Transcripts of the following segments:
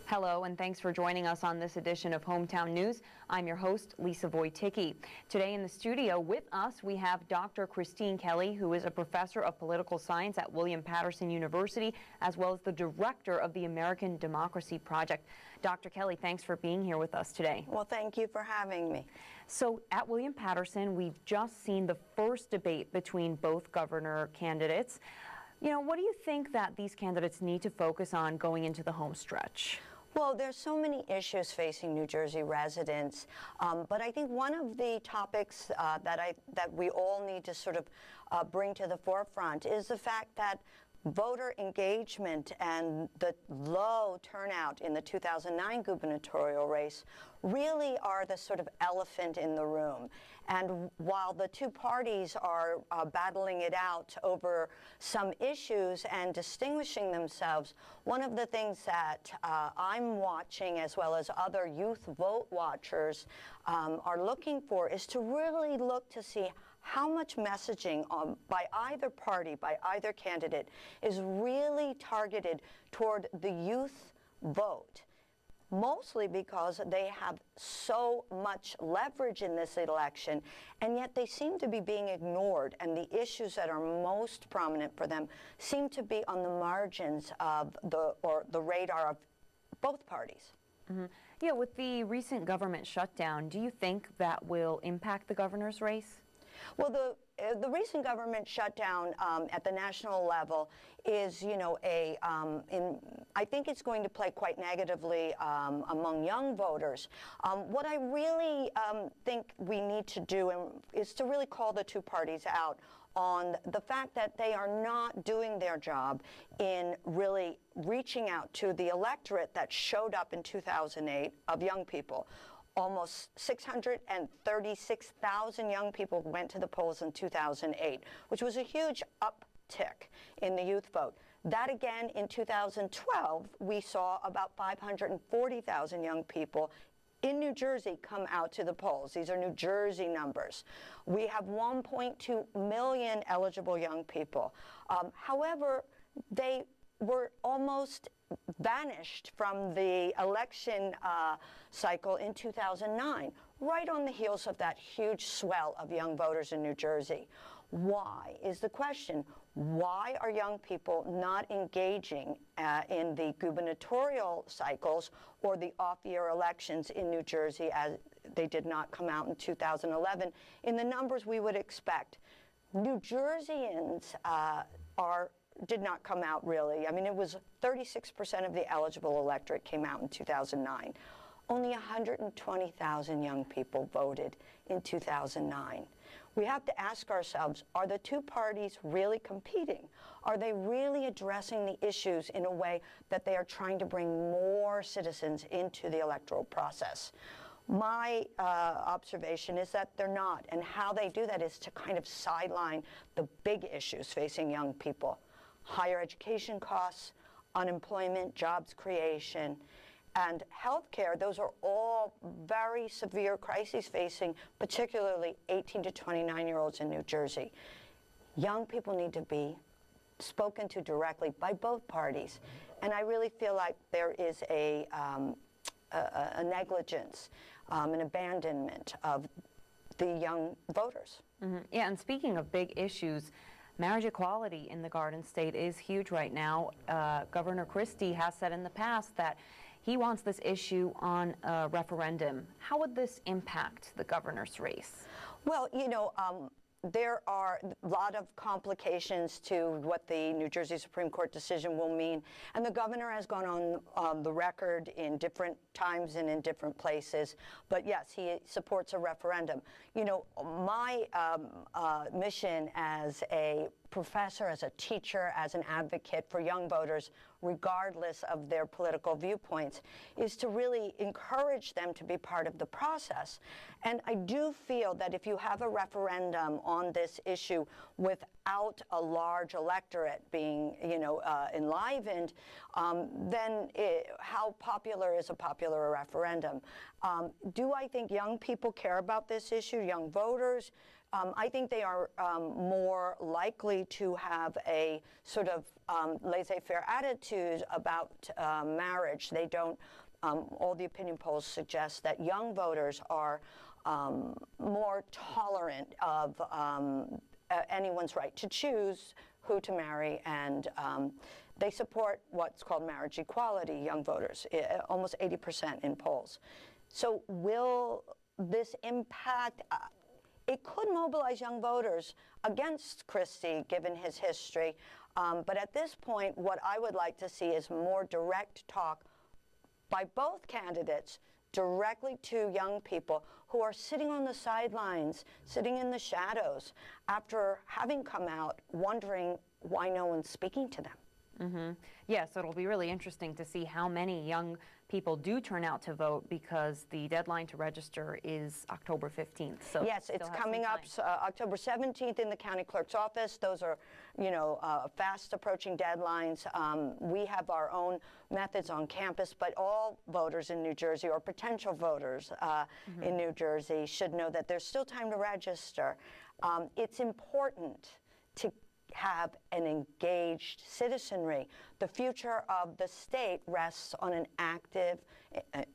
Hello, and thanks for joining us on this edition of Hometown News. I'm your host, Lisa Wojtycki. Today in the studio with us, we have Dr. Christine Kelly, who is a professor of political science at William Paterson University, as well as the director of the American Democracy Project. Dr. Kelly, thanks for being here with us today. Well, thank you for having me. So at William Paterson, we've just seen the first debate between both governor candidates. You know, what do you think that these candidates need to focus on going into the home stretch? Well, there's so many issues facing New Jersey residents, but I think one of the topics that we all need to sort of bring to the forefront is the fact that voter engagement and the low turnout in the 2009 gubernatorial race really are the sort of elephant in the room. And while the two parties are battling it out over some issues and distinguishing themselves, one of the things that I'm watching, as well as other youth vote watchers are looking for, is to really look to see how much messaging by either party, by either candidate, is really targeted toward the youth vote, mostly because they have so much leverage in this election, and yet they seem to be being ignored, and the issues that are most prominent for them seem to be on the margins of the radar of both parties. Mm-hmm. Yeah, with the recent government shutdown, do you think that will impact the governor's race? Well, the recent government shutdown at the national level is, I think it's going to play quite negatively among young voters. What I really think we need to do is to really call the two parties out on the fact that they are not doing their job in really reaching out to the electorate that showed up in 2008 of young people. Almost 636,000 young people went to the polls in 2008, which was a huge uptick in the youth vote. That again, in 2012, we saw about 540,000 young people in New Jersey come out to the polls. These are New Jersey numbers. We have 1.2 million eligible young people. However, they were almost vanished from the election cycle in 2009, right on the heels of that huge swell of young voters in New Jersey. Why is the question? Why are young people not engaging in the gubernatorial cycles or the off-year elections in New Jersey, as they did not come out in 2011 in the numbers we would expect? New Jerseyans did not come out really. I mean, it was 36% of the eligible electorate came out in 2009. Only 120,000 young people voted in 2009. We have to ask ourselves, are the two parties really competing? Are they really addressing the issues in a way that they are trying to bring more citizens into the electoral process? My observation is that they're not, and how they do that is to kind of sideline the big issues facing young people. Higher education costs, unemployment, jobs creation, and healthcare. Those are all very severe crises facing particularly 18 to 29-year-olds in New Jersey. Young people need to be spoken to directly by both parties, and I really feel like there is a negligence, an abandonment of the young voters. Mm-hmm. Yeah, and speaking of big issues, marriage equality in the Garden State is huge right now. Governor Christie has said in the past that he wants this issue on a referendum. How would this impact the governor's race? Well, there are a lot of complications to what the New Jersey Supreme Court decision will mean, and the governor has gone on the record in different times and in different places, but yes, he supports a referendum. You know, my mission as a professor, as a teacher, as an advocate for young voters, regardless of their political viewpoints, is to really encourage them to be part of the process. And I do feel that if you have a referendum on this issue without a large electorate being, enlivened, then how popular is a popular referendum? Do I think young people care about this issue, young voters? I think they are more likely to have a sort of laissez-faire attitude about marriage. They don't, all the opinion polls suggest that young voters are more tolerant of anyone's right to choose who to marry, and they support what's called marriage equality, young voters, almost 80% in polls. So will this impact? It could mobilize young voters against Christie, given his history. But at this point, what I would like to see is more direct talk by both candidates directly to young people who are sitting on the sidelines, sitting in the shadows, after having come out wondering why no one's speaking to them. Mm-hmm. Yeah, so it'll be really interesting to see how many young people do turn out to vote, because the deadline to register is October 15th. So yes, it's coming up October 17th in the county clerk's office. Those are, you know, fast approaching deadlines. We have our own methods on campus, but all voters in New Jersey, or potential voters in New Jersey, should know that there's still time to register. It's important to have an engaged citizenry. The future of the state rests on an active,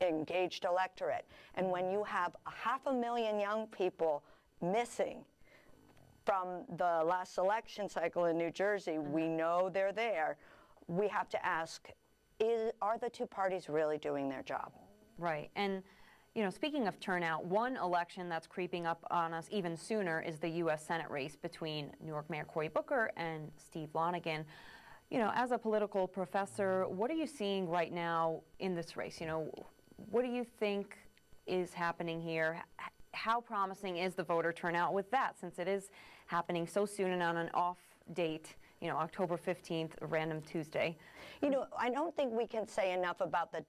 engaged electorate. And when you have 500,000 young people missing from the last election cycle in New Jersey, we know they're there. We have to ask, are the two parties really doing their job? Right. And you know, speaking of turnout, one election that's creeping up on us even sooner is the U.S. Senate race between New York Mayor Cory Booker and Steve Lonegan. You know, as a political professor, what are you seeing right now in this race? You know, what do you think is happening here? How promising is the voter turnout with that, since it is happening so soon and on an off date, you know, October 15th, a random Tuesday? You know, I don't think we can say enough about the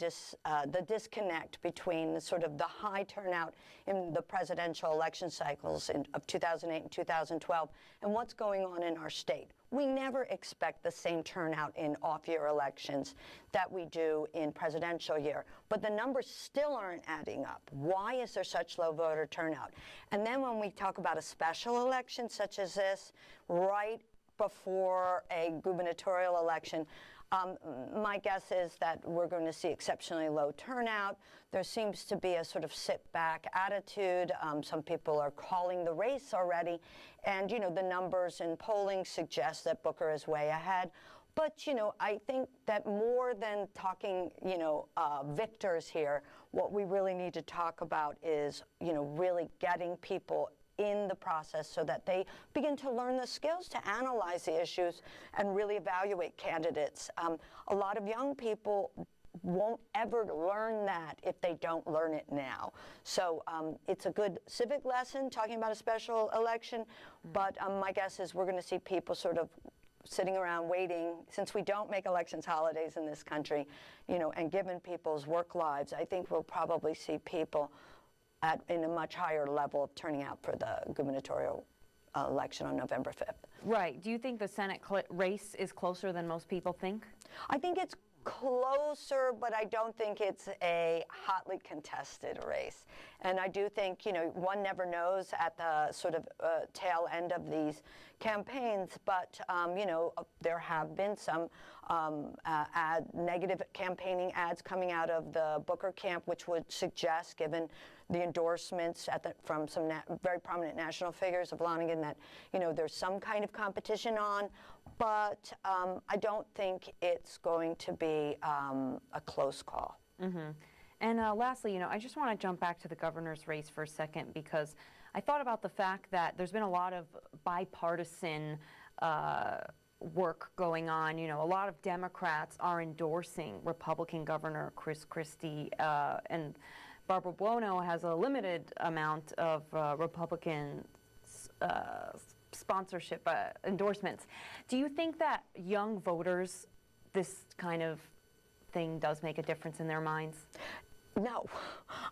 disconnect between the sort of the high turnout in the presidential election cycles of 2008 and 2012 and what's going on in our state. We never expect the same turnout in off-year elections that we do in presidential year, but the numbers still aren't adding up. Why is there such low voter turnout? And then when we talk about a special election such as this, right before a gubernatorial election, my guess is that we're going to see exceptionally low turnout. There seems to be a sort of sit-back attitude. Some people are calling the race already. And, you know, the numbers in polling suggest that Booker is way ahead. But, you know, I think that more than talking, you know, victors here, what we really need to talk about is, you know, really getting people in the process so that they begin to learn the skills to analyze the issues and really evaluate candidates. A lot of young people won't ever learn that if they don't learn it now. So it's a good civic lesson talking about a special election, but my guess is we're going to see people sort of sitting around waiting, since we don't make elections holidays in this country, you know, and given people's work lives, I think we'll probably see people in a much higher level of turning out for the gubernatorial election on November 5th. Right. Do you think the Senate race is closer than most people think? I think it's closer, but I don't think it's a hotly contested race. And I do think, you know, one never knows at the sort of tail end of these campaigns, but, you know, there have been some negative campaigning ads coming out of the Booker camp, which would suggest, given the endorsements from some very prominent national figures of Lonegan, that, you know, there's some kind of competition on, but I don't think it's going to be a close call. Mm-hmm. And lastly, you know, I just want to jump back to the governor's race for a second, because I thought about the fact that there's been a lot of bipartisan work going on. You know, a lot of Democrats are endorsing Republican Governor Chris Christie, and Barbara Buono has a limited amount of Republican sponsorship endorsements. Do you think that young voters, this kind of thing does make a difference in their minds? No,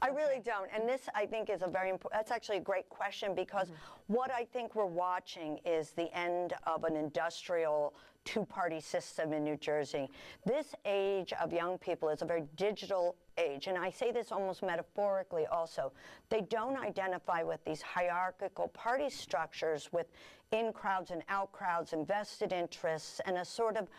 I really don't. And this, I think, is a very important, that's actually a great question, because what I think we're watching is the end of an industrial two-party system in New Jersey. This age of young people is a very digital age, and I say this almost metaphorically also. They don't identify with these hierarchical party structures with in-crowds and out-crowds, invested interests, and a sort of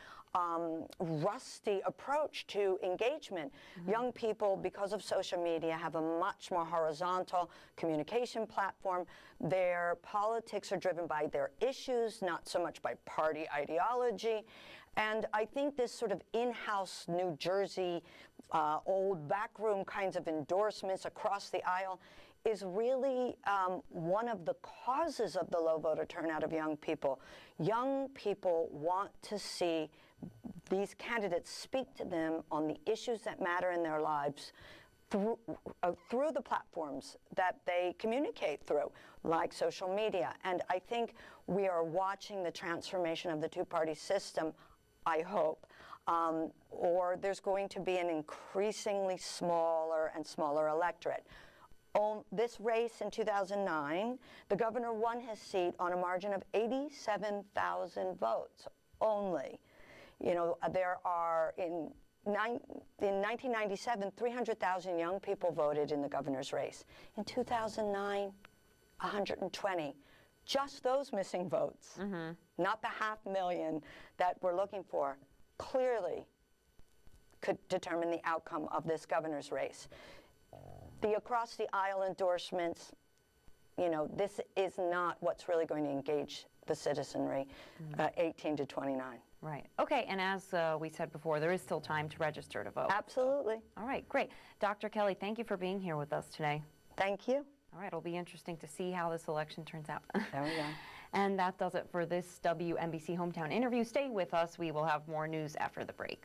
rusty approach to engagement. Young people, because of social media, have a much more horizontal communication platform. Their politics are driven by their issues, not so much by party ideology. And I think this sort of in-house New Jersey, old backroom kinds of endorsements across the aisle is really one of the causes of the low voter turnout of young people. Young people want to see these candidates speak to them on the issues that matter in their lives through the platforms that they communicate through, like social media. And I think we are watching the transformation of the two-party system, I hope, or there's going to be an increasingly smaller and smaller electorate. This race in 2009, the governor won his seat on a margin of 87,000 votes only. You know, there are, in 1997, 300,000 young people voted in the governor's race. In 2009, 120. Just those missing votes, not the 500,000 that we're looking for, clearly could determine the outcome of this governor's race. The across-the-aisle endorsements, you know, this is not what's really going to engage the citizenry, 18 to 29. Right. Okay, and as we said before, there is still time to register to vote. Absolutely. All right, great. Dr. Kelly, thank you for being here with us today. Thank you. All right, it'll be interesting to see how this election turns out. There we go. And that does it for this WNBC Hometown interview. Stay with us. We will have more news after the break.